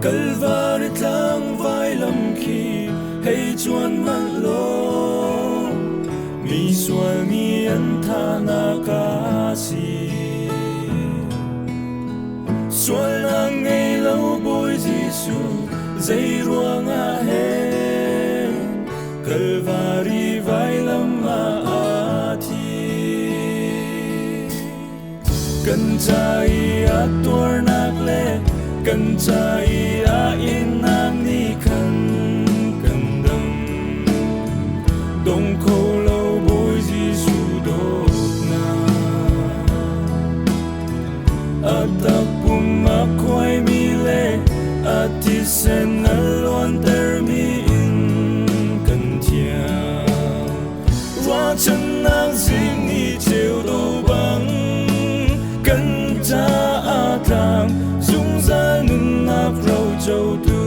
Calvary tlang vai lam khi hay chuan man lo mi sual mi an tha na ka si sual na ngay lâu bôi Giêsu dây ruộng a hen Calvary vai lam a thi cần chạy a tuar nak le cần chạy a in nam ni khăn cần đâm đông khâu lâu bôi Giêsu đốt na a tập bum a khoai mi le a ti sen a loan ter mi in cần thia roa chân nang zim ni chiều đâu bằng cần cha a thang dung ra nun nắp rau châu tu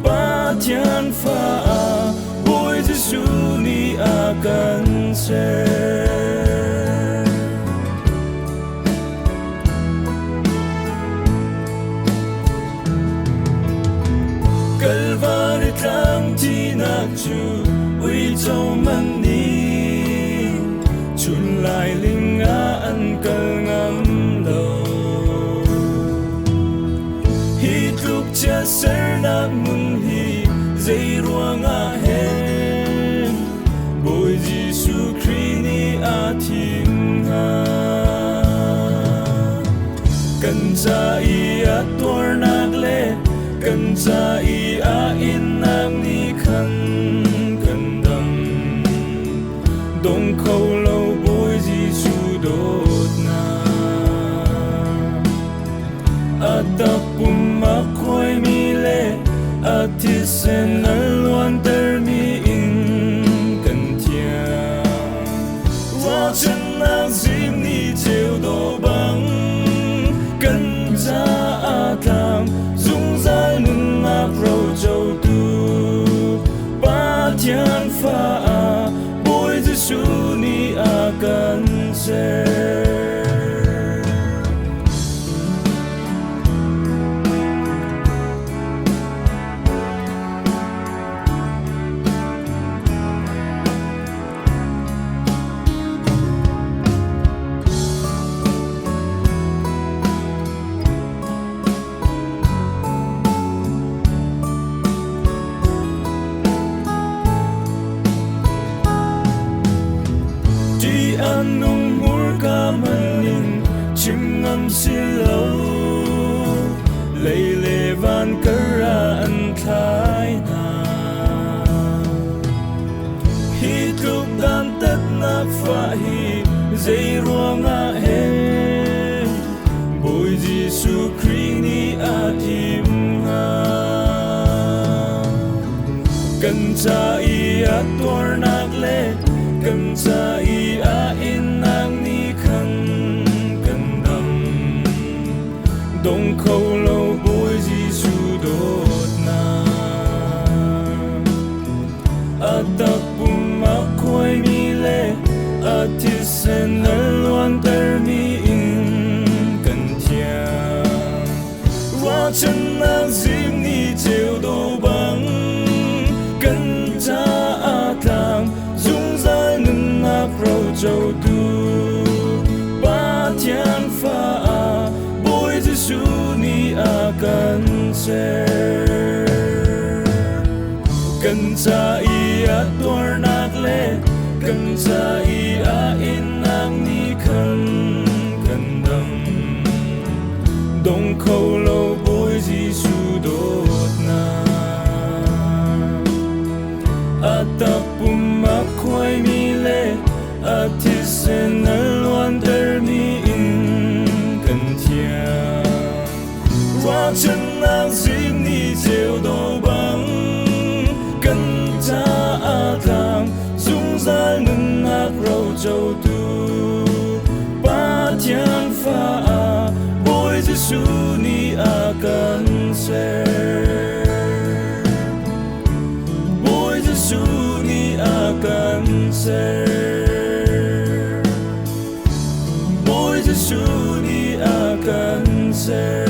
ba thiên pha bôi Giêsu ni a cần se Calvary tlang ti nak chu ui châu man ni chun lai ling a an kal ngam lo hi tluk cha ser na mun hi dây ruộng a hen bôi Giêsu Christ ni a thim ha cần cha i a tuar nak le cần cha i a in nam ni khăn cần đâm đông khâu lâu bôi Giêsu đốt na a tập bum a khoai mi le a thi sen a loan ter mi in cần thia roa chân nang zim ni chiều đâu bằng cần cha a thang dung ra nun nắp rau châu tu ba thiên pha bôi Giêsu ni a cần se an nung mur ka manin chim ngam silau lei le van kara an thai na hi tuk dan tat na fa hi dây ruộng a hen bôi Giêsu Christ ni a thim ha cần cha i a tuar nak le cần cha i a in nang ni khăn cần đâm đông khâu lâu bôi Giêsu đốt na a tập bum a khoai mi le a thi sen a loan ter mi in cần thia roa chân nang zim ni chiều đâu bằng cần cha a thang dung ra nun nắp rau châu tu ba thiên pha bôi Giêsu ni a cần se cần cha i a tuar nak le cần cha i a in nang ni khăn cần đâm đông khâu lâu bôi Giêsu đốt na a tập bum a khoai mi le a thi sen a loan ter mi in cần thia roa chân nang zim ni chiều đâu bằng cần cha a thang dung ra nun nắp rau châu tu ba thiên pha bôi Giêsu ni a cần se bôi Giêsu ni a cần se bôi Giêsu ni a cần se